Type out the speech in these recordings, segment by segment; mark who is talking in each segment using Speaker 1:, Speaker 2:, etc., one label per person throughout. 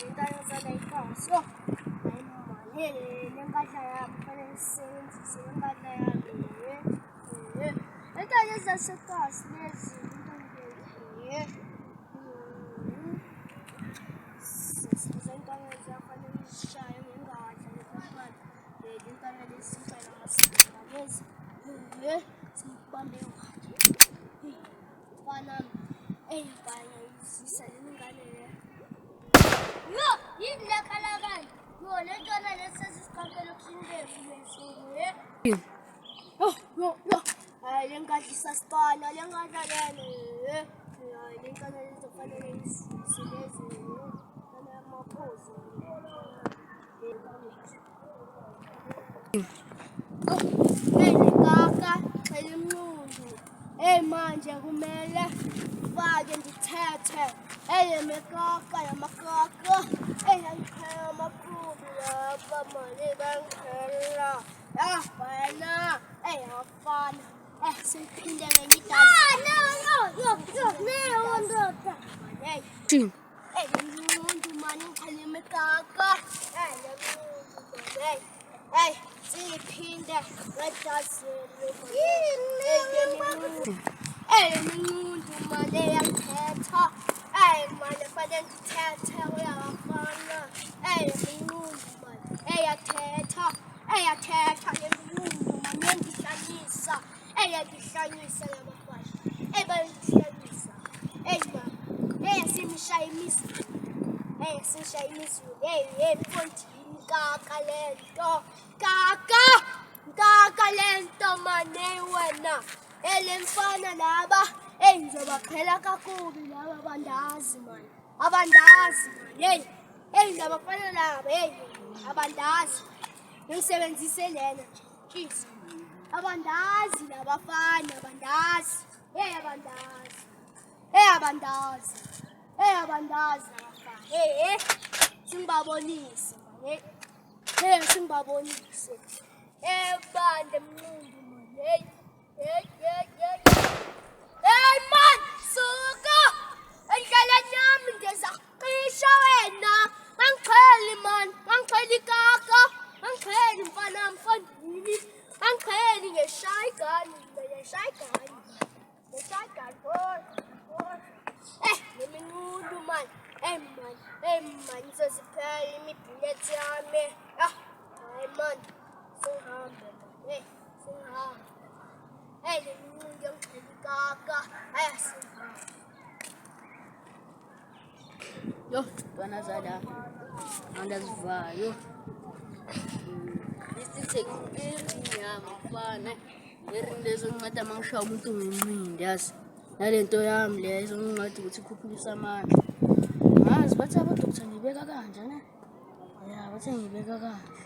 Speaker 1: tayo sa negosyo. Ay mali, yung kaya pansisensisi yung kaya tayo sa sukas. Yang kasih sastan, yang ada yang kan itu kan yang sedesi, kan yang mau pose. Kakak, mundo. Manja kumele fake ndithethe mekaka yamakaka yangikhela amakhulu lapha mali bangikhela yafana yafana siphinde ngenye idatha umuntu mani ngikhela mekaka siphinde ngedazini umuntu mali yangithetha mali fanele ngithethe uyafana umuntu mali yathetha umuntu mali yangihlanisa yangihlanisa yabafana bayangihlanisa simshaya imizulu simshaya imizulu mfondini kaka lento kaka lento mane wena elemfana laba ngizobaphela kakubi laba abandazi man ngizobafana laba abandazi ngisebenzise lena kids abandazi labafana abandazi abandazi labafana singibabonise singibabonise bande mnundu man man suka endleleni yami ngizaqisha wena angiqheli man angiqheli kaka angiqheli mfana mfondini angiqheli ngeshayigani ngeminundu man man ngizoziphela imibhulethi yami hayi man singihambe le minundu yongixheli kaka singihambe
Speaker 2: yo ntwana zala andazivayo isitheknyama mfana ezindezonceda uma ngishaya umuntu ngemindi yazi nalento yami le izonginceda ukuthi ikhuphulise amandla ngazi bathi abadokotha ngibeka kanje ne bathi ngibeka kanje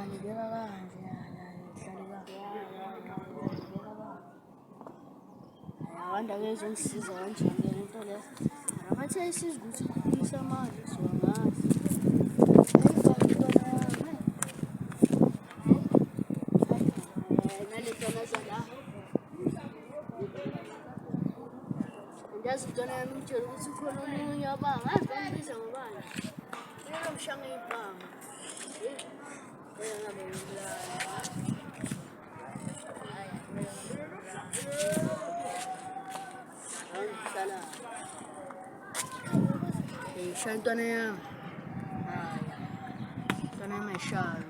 Speaker 2: ngibeka kanje hlale awanda-ke izongisiza kanjani lento le abathi ayisiza ukuthi ikhuphulise amandla siwangazi Andazi mntwana yami ngitshela ukuthi ukhona omunye wabanga ngazi bambiza ngobani lelo mshanga ibanga shaya ntwana yami ntwana yami ayishaya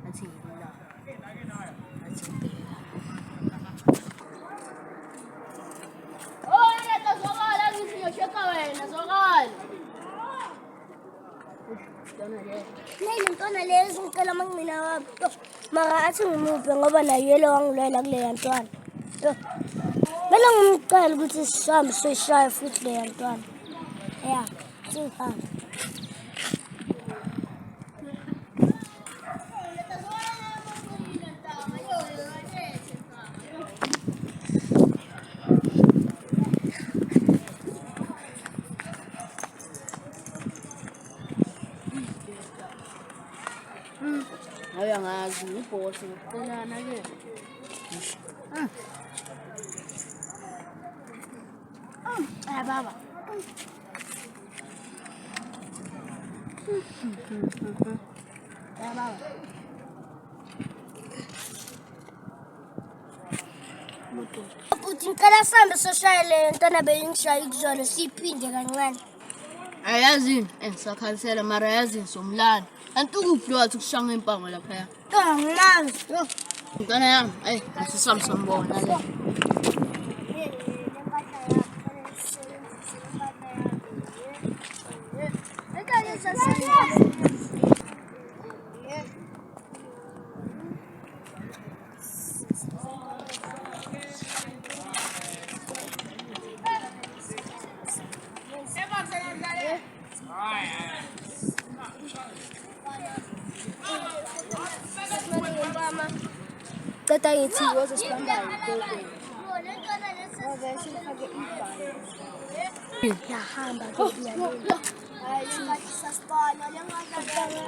Speaker 2: athi ngibula athi ngibheka
Speaker 1: Ntwana lezi ngicela mangina wami mara athi ngimuphe ngoba naye yelo wangilwela kuleya ntwana kumele ngimcela ukuthi sihambe soyishaya futhi leya ntwana sihambe
Speaker 2: angazi ubhosi ngokuqelana-ke
Speaker 1: baba Uthi ngicela sihambe soshaya le ntwana beyingishaya ikuzona siyiphinde kancane.
Speaker 2: Ayazini, sakhalisela mara yazini somlando. Kanti ukuphi wathi kushaya ngempango laphaya?
Speaker 1: Angimazi.
Speaker 2: Mntwana yami, asisami sambona le.
Speaker 1: Tata ngithi wozosibambayo ibheke. Yahamba ke iyalenda. Hayi sasibona lengathi ngicana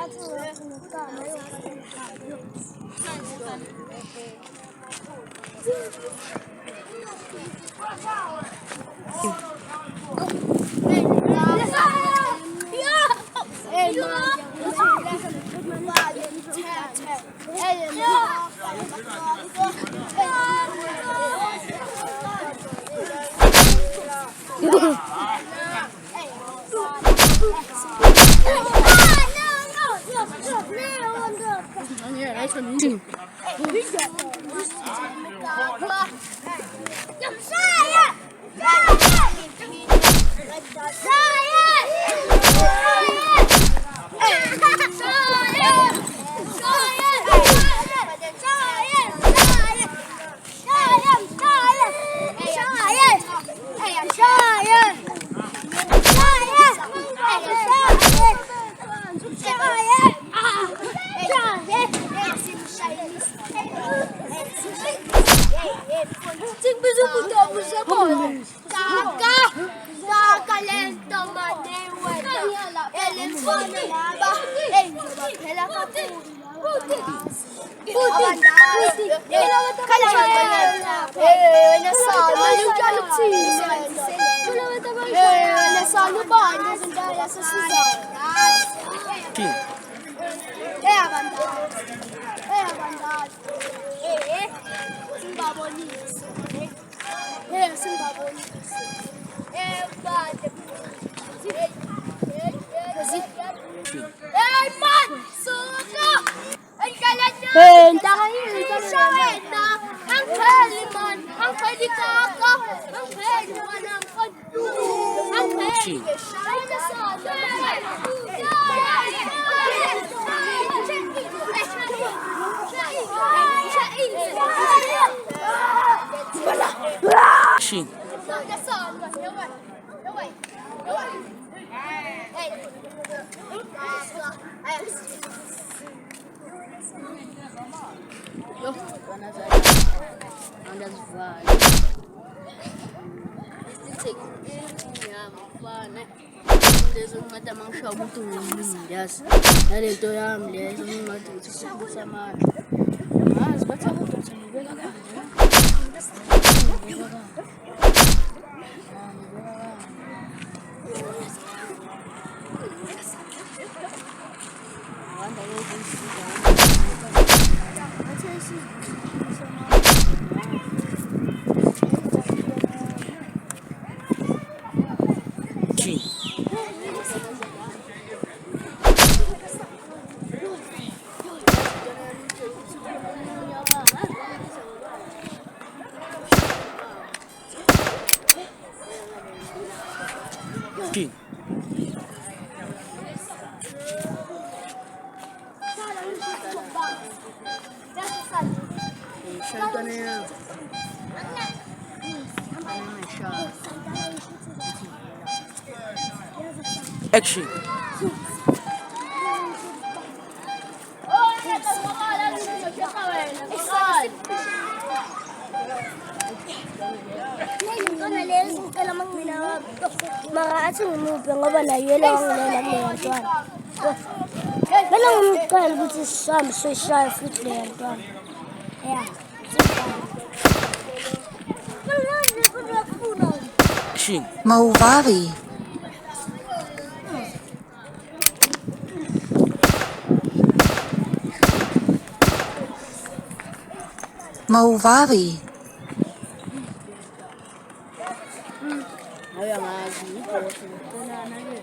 Speaker 2: Nalento yami lezo ngingathi ukuthi kubusa amandla. Ngazi bathi abodokotela ngibeka
Speaker 3: Action.
Speaker 1: Maka athi ngimuphi ngoba nayo yela wangilela kuleyo ntwana. Vele ngimcela ukuthi sihambe soyishaya futhi leyo ntwana. Ya.
Speaker 3: Action.
Speaker 4: Mauvari.
Speaker 3: Movavi.
Speaker 2: Ayangazi ibhosi ngicelana ke.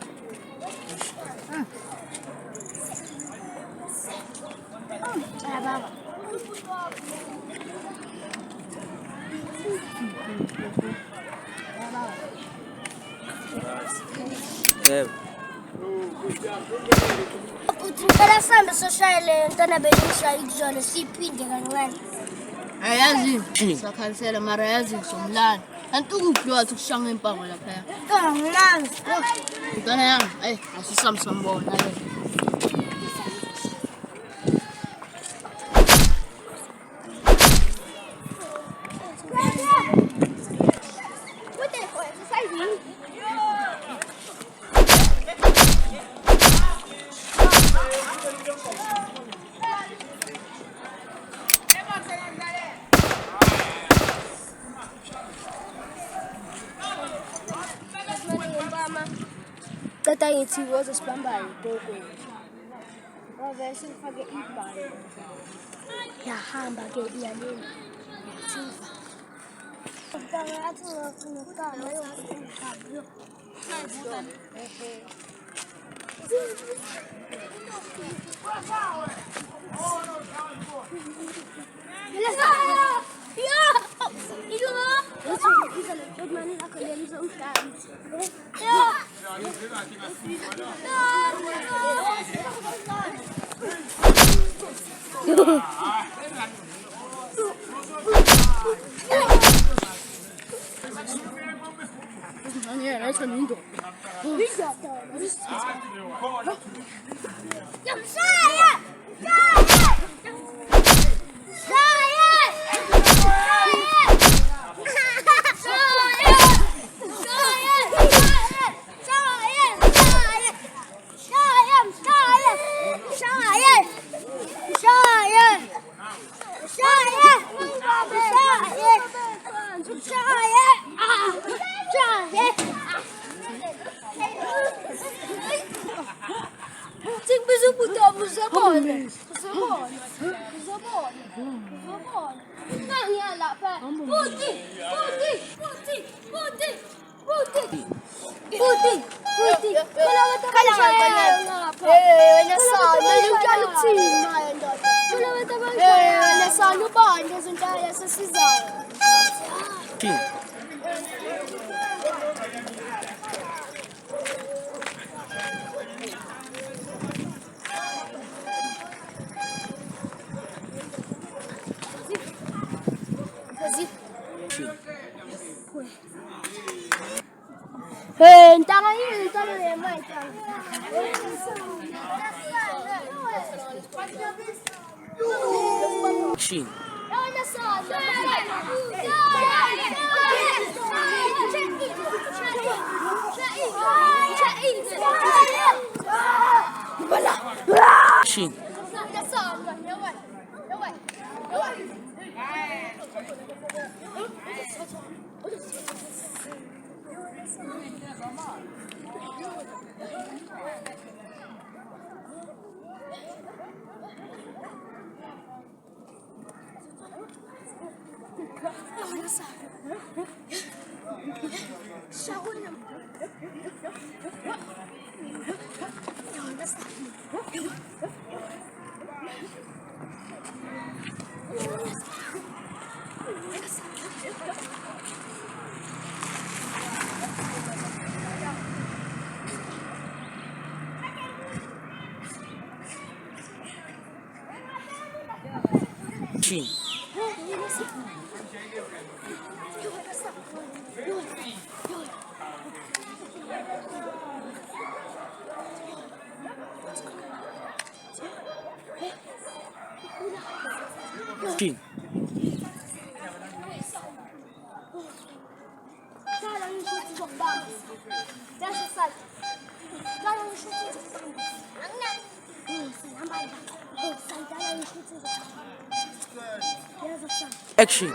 Speaker 4: Yebo.
Speaker 1: Uthi ngicela sihambe soshayele ntwana belisha ikuzona siphinde kancane.
Speaker 2: Ayazi sakhalisela mara yazi somlana. Kanti ukuphi wathi kushanga impango lapha.
Speaker 1: Ngimnandi.
Speaker 2: Ntwana yami, asisamsambona ke. Qeda ngithi woza sibambayo gogo. Ngoba sifake ibhalo.
Speaker 1: Yahamba ke iyaleni. Yatsiva. Ngicela athi ngokama yo.
Speaker 2: Angiyena ayitho nindo.
Speaker 1: Yamshaya!
Speaker 2: Hey, ntanga yini ntanga yemaita.
Speaker 4: Shin. Shin. Shin. Shin. Action.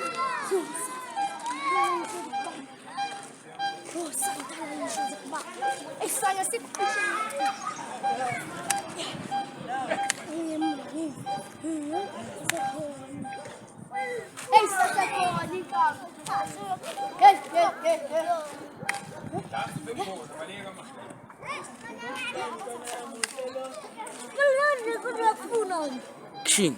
Speaker 2: Hey, sasa nika. Hey, hey, hey, hey.
Speaker 4: Shin.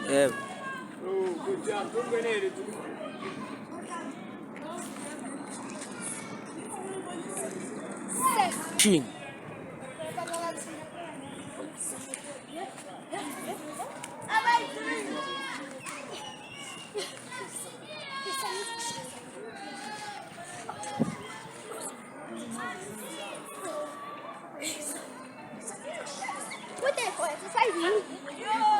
Speaker 4: Yebo. Shin.
Speaker 2: What the hell? Exercising.